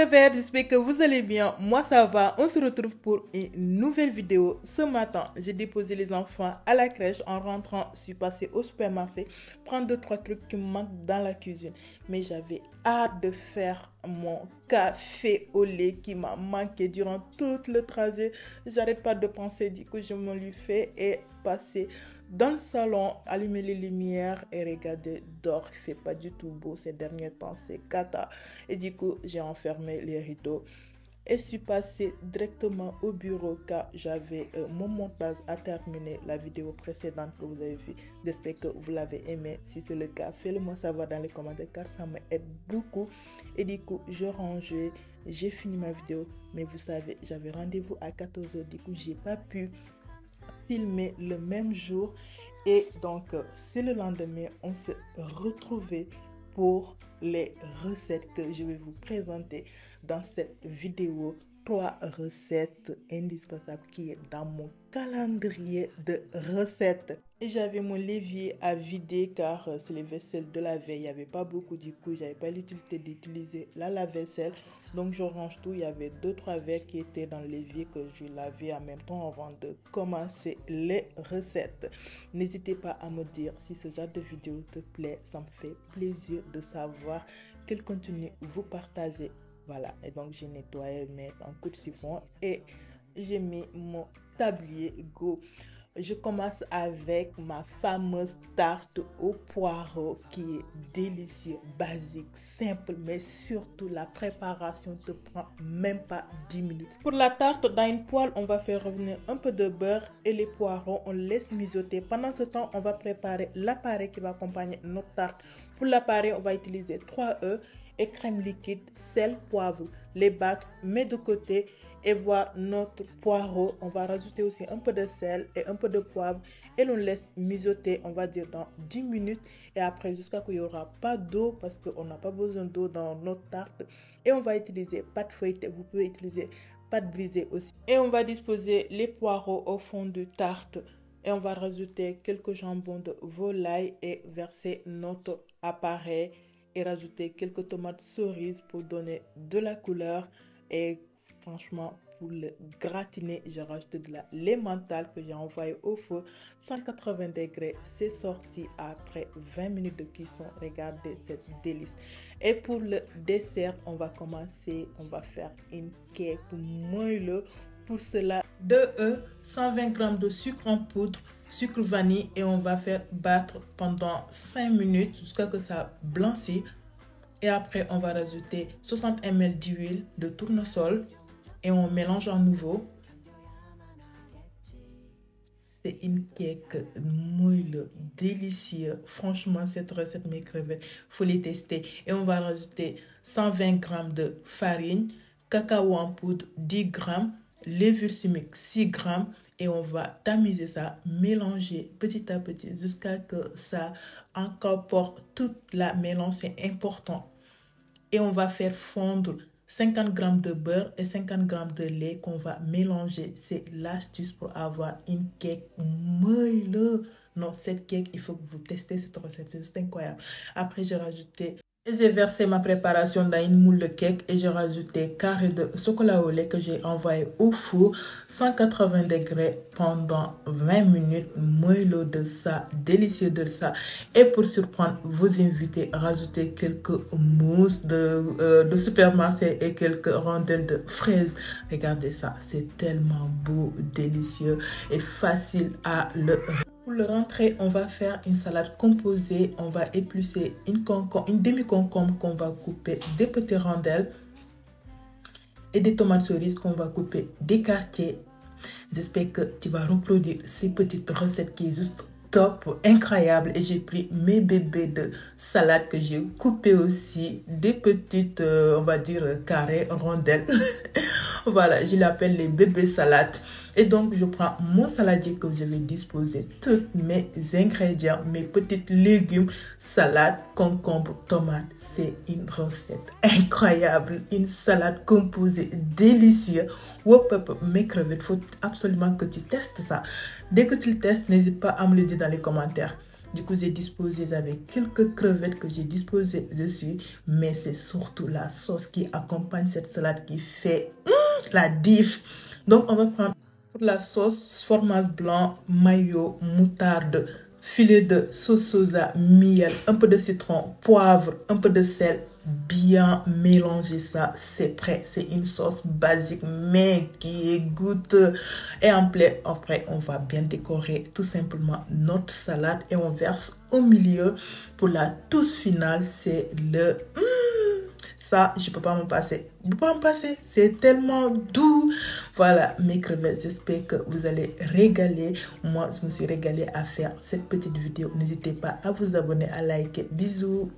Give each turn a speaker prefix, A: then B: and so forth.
A: crevettes, j'espère que vous allez bien. Moi ça va, on se retrouve pour une nouvelle vidéo. Ce matin, j'ai déposé les enfants à la crèche. En rentrant, je suis passée au supermarché prendre 2-3 trucs qui me manquent dans la cuisine. Mais j'avais hâte de faire mon café au lait qui m'a manqué durant tout le trajet. J'arrête pas de penser, du coup je me lui fais et passer dans le salon, allumer les lumières et regarder dehors. Il fait pas du tout beau ces derniers temps, c'est cata. Et du coup, j'ai enfermé les rideaux et je suis passée directement au bureau car j'avais mon montage à terminer. La vidéo précédente que vous avez vue, j'espère que vous l'avez aimé. Si c'est le cas, faites-le-moi savoir dans les commentaires car ça m'aide beaucoup. Et du coup, je rangeais, j'ai fini ma vidéo. Mais vous savez, j'avais rendez-vous à 14h, du coup, j'ai pas pu filmer le même jour. Et donc, c'est le lendemain, on s'est retrouvés pour les recettes que je vais vous présenter dans cette vidéo. 3 recettes indispensables qui est dans mon calendrier de recettes. Et j'avais mon l'évier à vider car c'est les vaisselles de la veille. Il n'y avait pas beaucoup, du coup, j'avais pas l'utilité d'utiliser la lave-vaisselle. Donc, je range tout. Il y avait 2-3 verres qui étaient dans l'évier que je lavais en même temps avant de commencer les recettes. N'hésitez pas à me dire si ce genre de vidéo te plaît. Ça me fait plaisir de savoir quel contenu vous partagez. Voilà, et donc j'ai nettoyé mes en coup de chiffon et j'ai mis mon tablier go. Je commence avec ma fameuse tarte au poireau qui est délicieuse, basique, simple, mais surtout la préparation te prend même pas 10 minutes. Pour la tarte, dans une poêle, on va faire revenir un peu de beurre et les poireaux, on laisse mijoter. Pendant ce temps, on va préparer l'appareil qui va accompagner notre tarte. Pour l'appareil, on va utiliser 3 œufs et crème liquide, sel, poivre. Les battre, mettre de côté et voir notre poireau. On va rajouter aussi un peu de sel et un peu de poivre et l'on laisse mijoter, on va dire dans 10 minutes. Et après, jusqu'à qu'il n'y aura pas d'eau parce qu'on n'a pas besoin d'eau dans notre tarte. Et on va utiliser pâte feuilletée, vous pouvez utiliser pâte brisée aussi. Et on va disposer les poireaux au fond de tarte. Et on va rajouter quelques jambons de volaille et verser notre appareil. Et rajouter quelques tomates cerises pour donner de la couleur. Et franchement, pour le gratiner, j'ai rajouté de la lait mentale que j'ai envoyé au feu 180 degrés. C'est sorti après 20 minutes de cuisson. Regardez cette délice. Et pour le dessert, on va commencer. On va faire une cake moelleux. Pour cela, 2 œufs, 120 g de sucre en poudre, sucre vanille et on va faire battre pendant 5 minutes jusqu'à ce que ça blanchisse. Et après, on va rajouter 60 ml d'huile de tournesol et on mélange à nouveau. C'est une cake moelleux, délicieuse. Franchement, cette recette, mes crevettes, faut les tester. Et on va rajouter 120 g de farine, cacao en poudre 10 g, levure chimique 6 g et on va tamiser ça, mélanger petit à petit jusqu'à ce que ça incorpore toute la mélange, c'est important. Et on va faire fondre 50 g de beurre et 50 g de lait qu'on va mélanger. C'est l'astuce pour avoir une cake moelleux. Non, cette cake, il faut que vous testez cette recette, c'est juste incroyable. Après, j'ai rajouté et j'ai versé ma préparation dans une moule de cake et j'ai rajouté carré de chocolat au lait que j'ai envoyé au four 180 degrés pendant 20 minutes. Moelleux de ça, délicieux de ça. Et pour surprendre vos invités, rajoutez quelques mousses de supermarché et quelques rondelles de fraises. Regardez ça, c'est tellement beau, délicieux et facile à le. Pour le rentrée, on va faire une salade composée. On va éplucher une demi-concombre qu'on va couper des petites rondelles et des tomates cerises qu'on va couper des quartiers. J'espère que tu vas reproduire ces petites recettes qui est juste top, incroyable. Et j'ai pris mes bébés de salade que j'ai coupé aussi des petites, on va dire, carrés, rondelles. Voilà, je l'appelle les bébés salades. Et donc, je prends mon saladier que vous avez disposé, tous mes ingrédients, mes petits légumes, salade, concombre, tomate. C'est une recette incroyable, une salade composée, délicieuse. Mes crevettes, il faut absolument que tu testes ça. Dès que tu le testes, n'hésite pas à me le dire dans les commentaires. Du coup, j'ai disposé avec quelques crevettes que j'ai disposées dessus. Mais c'est surtout la sauce qui accompagne cette salade qui fait la diff. Donc, on va prendre la sauce, fromage blanc, mayo, moutarde, filet de sauce soja, miel, un peu de citron, poivre, un peu de sel, bien mélanger ça, c'est prêt. C'est une sauce basique mais qui goûte. Et après, on va bien décorer tout simplement notre salade et on verse au milieu. Pour la touche finale, c'est le... Ça, je peux pas m'en passer. Je peux pas m'en passer. C'est tellement doux. Voilà, mes crevettes. J'espère que vous allez régaler. Moi, je me suis régalée à faire cette petite vidéo. N'hésitez pas à vous abonner, à liker. Bisous.